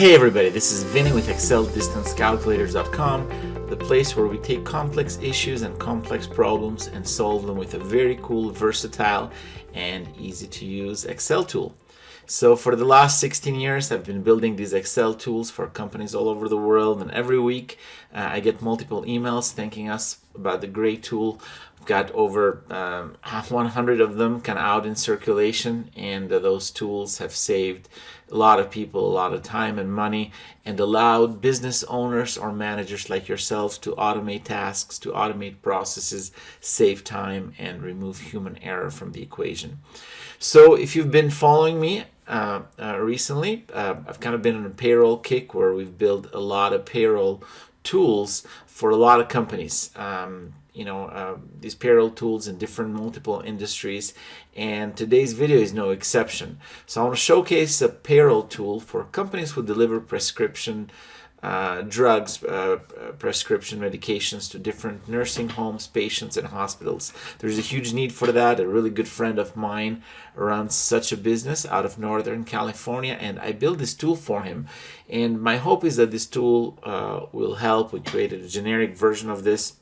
Hey everybody, this is Vinny with ExcelDistanceCalculators.com, the place where we take complex issues and complex problems and solve them with a very cool, versatile, and easy to use Excel tool. So for the last 16 years, I've been building these Excel tools for companies all over the world, and every week I get multiple emails thanking us about the great tool. We've got over 100 of them kind of out in circulation, and those tools have saved a lot of people a lot of time and money and allowed business owners or managers like yourselves to automate tasks, to automate processes, save time, and remove human error from the equation. So if you've been following me recently, I've kind of been on a payroll kick where we've built a lot of payroll tools for a lot of companies. These payroll tools in different multiple industries, and today's video is no exception. So I want to showcase a payroll tool for companies who deliver prescription drugs, prescription medications to different nursing homes, patients, and hospitals. There's a huge need for that. A really good friend of mine runs such a business out of Northern California, and I built this tool for him. And my hope is that this tool will help. We created a generic version of this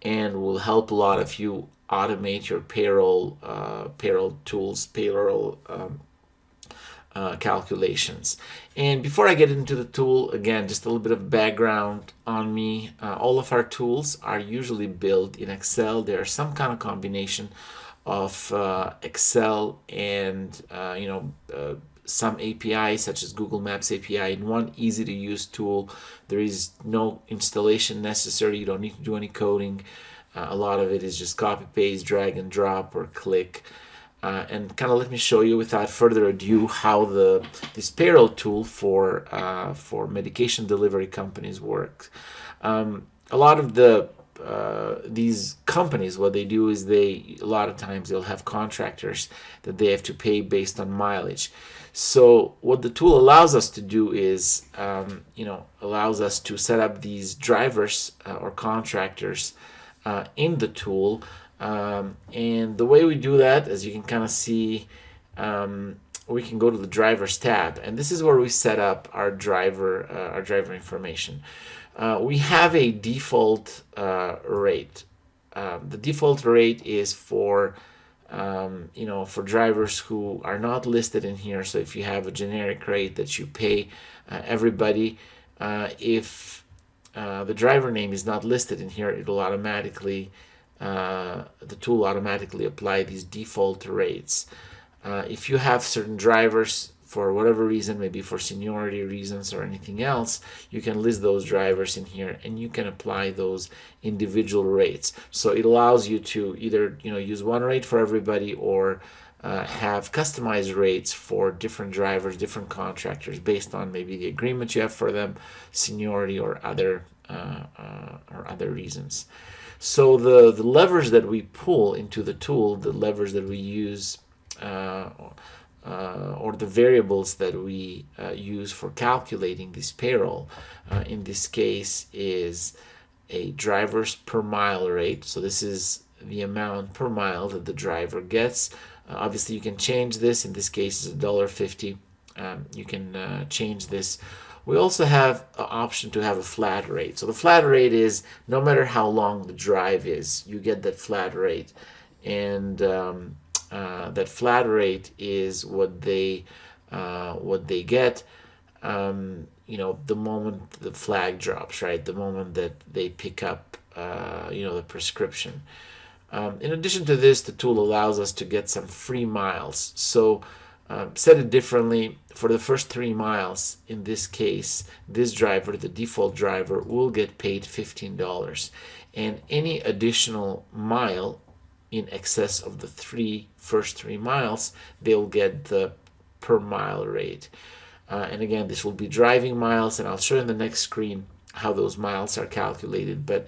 and will help a lot of you automate your payroll tools, payroll calculations. And before I get into the tool, again, just a little bit of background on me. All of our tools are usually built in Excel. They are some kind of combination of Excel and some APIs such as Google Maps API in one easy to use tool. There is no installation necessary. You don't need to do any coding. A lot of it is just copy paste, drag and drop, or click. And kind of let me show you without further ado how this payroll tool for medication delivery companies works. A lot of these companies, what they do is a lot of times they'll have contractors that they have to pay based on mileage. So what the tool allows us to do is, allows us to set up these drivers or contractors in the tool. And the way we do that, as you can kind of see, we can go to the drivers tab, and this is where we set up our driver information. We have a default rate. The default rate is for drivers who are not listed in here. So if you have a generic rate that you pay everybody, if the driver name is not listed in here, it'll automatically the tool automatically apply these default rates. If you have certain drivers for whatever reason, maybe for seniority reasons or anything else, you can list those drivers in here and you can apply those individual rates. So it allows you to either use one rate for everybody or have customized rates for different drivers, different contractors based on maybe the agreement you have for them, seniority, or other reasons. So the levers that we pull into the tool, the levers that we use, or the variables that we use for calculating this payroll, in this case is a driver's per mile rate. So this is the amount per mile that the driver gets. Obviously you can change this. In this case it's $1.50. You can change this. We also have an option to have a flat rate. So the flat rate is no matter how long the drive is, you get that flat rate. And that flat rate is what they get the moment the flag drops, right? The moment that they pick up the prescription. In addition to this, the tool allows us to get some free miles. So said it differently, for the first 3 miles, in this case, this driver, the default driver, will get paid $15. And any additional mile in excess of the first 3 miles, they'll get the per mile rate. And again, this will be driving miles, and I'll show you in the next screen how those miles are calculated. But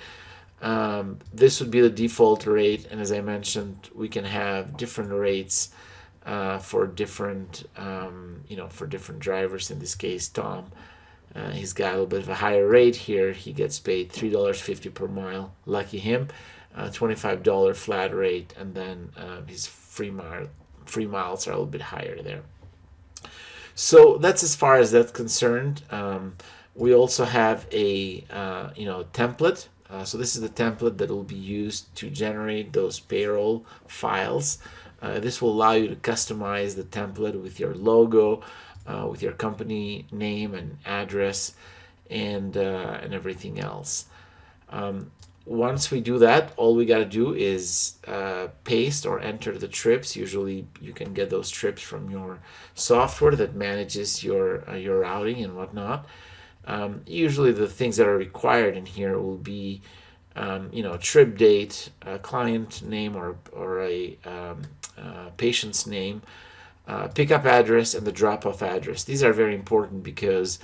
this would be the default rate, and as I mentioned, we can have different rates for different drivers. In this case, Tom, he's got a little bit of a higher rate here. He gets paid $3.50 per mile. Lucky him. $25 flat rate, and then his free miles are a little bit higher there. So that's as far as that's concerned. We also have a template. So this is the template that will be used to generate those payroll files. This will allow you to customize the template with your logo, with your company name and address, and everything else. Once we do that, all we got to do is paste or enter the trips. Usually you can get those trips from your software that manages your routing and whatnot. Usually the things that are required in here will be trip date, client name or a patient's name, pickup address, and the drop-off address. These are very important because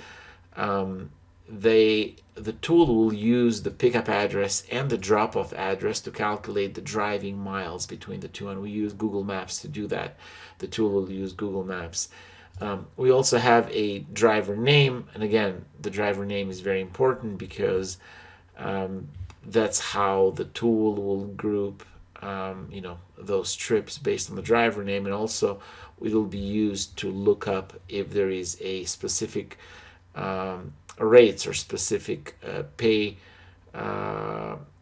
the tool will use the pickup address and the drop-off address to calculate the driving miles between the two, and we use Google Maps to do that. The tool will use Google Maps. We also have a driver name, and again, the driver name is very important because that's how the tool will group those trips based on the driver name, and also it will be used to look up if there is a specific rates or specific pay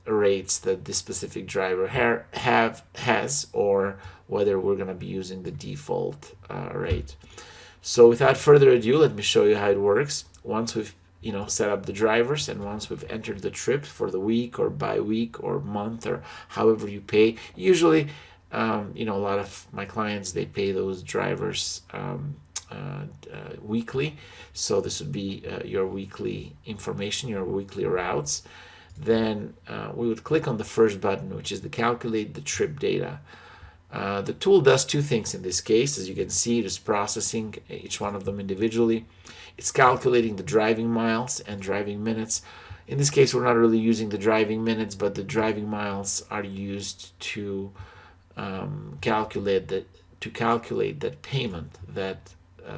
rates that this specific driver has, or whether we're going to be using the default rate. So without further ado, let me show you how it works. Once we've set up the drivers, and once we've entered the trip for the week or bi-week or month or however you pay, usually a lot of my clients, they pay those drivers weekly. So this would be your weekly information, your weekly routes. Then we would click on the first button, which is the calculate the trip data. The tool does two things in this case. As you can see, it is processing each one of them individually. It's calculating the driving miles and driving minutes. In this case, we're not really using the driving minutes, but the driving miles are used to calculate that payment that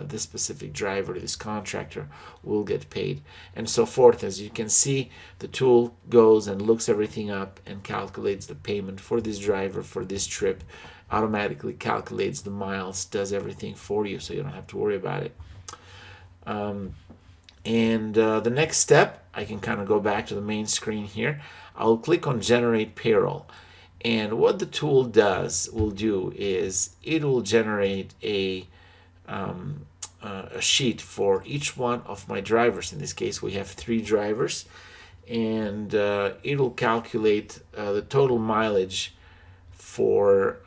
this specific driver, this contractor, will get paid, and so forth. As you can see, the tool goes and looks everything up and calculates the payment for this driver for this trip, automatically calculates the miles, does everything for you, so you don't have to worry about it. The next step, I can kind of go back to the main screen here. I'll click on generate payroll, and what the tool will do is it will generate a sheet for each one of my drivers. In this case, we have 3 drivers, and it'll calculate the total mileage for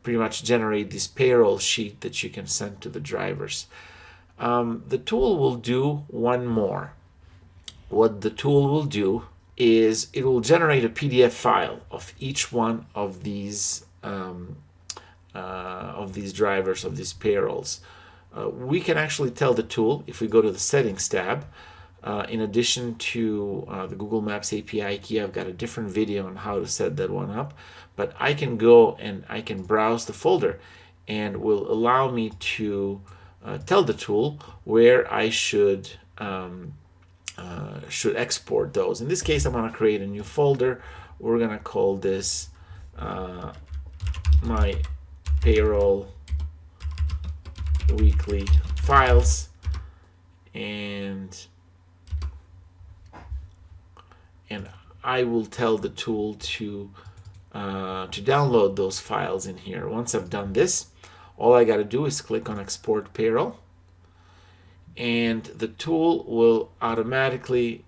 pretty much generate this payroll sheet that you can send to the drivers. The tool will do one more. What the tool will do is it will generate a PDF file of each one of these drivers, of these payrolls. We can actually tell the tool, if we go to the settings tab, in addition to the Google Maps API key, I've got a different video on how to set that one up, but I can go and I can browse the folder, and will allow me to tell the tool where I should export those. In this case, I'm going to create a new folder. We're going to call this my payroll weekly files, and I will tell the tool to download those files in here. Once I've done this, all I got to do is click on export payroll, and the tool will automatically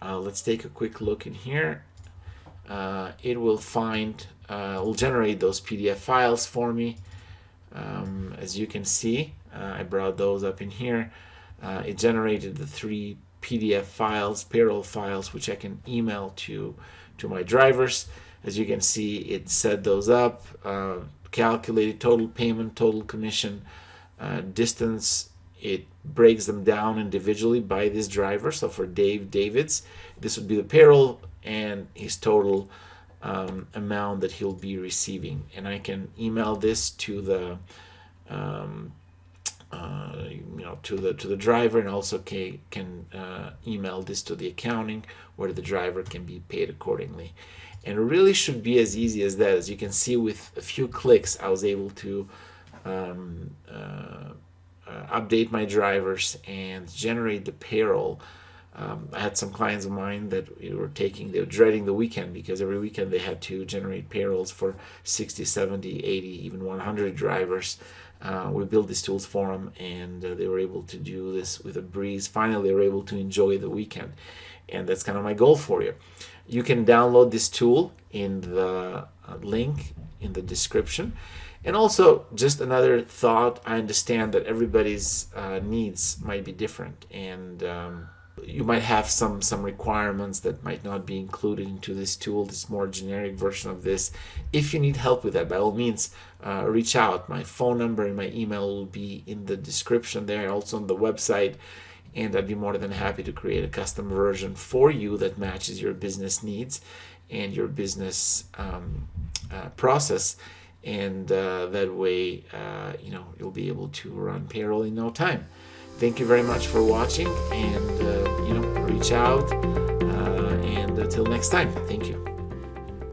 let's take a quick look in here. It will will generate those PDF files for me. As you can see, I brought those up in here. It generated the 3 PDF files, payroll files, which I can email to my drivers. As you can see, it set those up, calculated total payment, total commission, distance. It breaks them down individually by this driver. So for David's, this would be the payroll and his total amount that he'll be receiving, and I can email this to the to the driver, and also can email this to the accounting, where the driver can be paid accordingly. And it really should be as easy as that. As you can see, with a few clicks, I was able to update my drivers and generate the payroll. I had some clients of mine that they were dreading the weekend, because every weekend they had to generate payrolls for 60, 70, 80, even 100 drivers. We built these tools for them, and they were able to do this with a breeze. Finally, they were able to enjoy the weekend. And that's kind of my goal for you. You can download this tool in the link in the description. And also, just another thought, I understand that everybody's needs might be different, and you might have some requirements that might not be included into this tool, this more generic version of this. If you need help with that, by all means, reach out. My phone number and my email will be in the description there, also on the website, and I'd be more than happy to create a custom version for you that matches your business needs and your business process. And that way, you'll be able to run payroll in no time. Thank you very much for watching, and reach out, and until next time, thank you.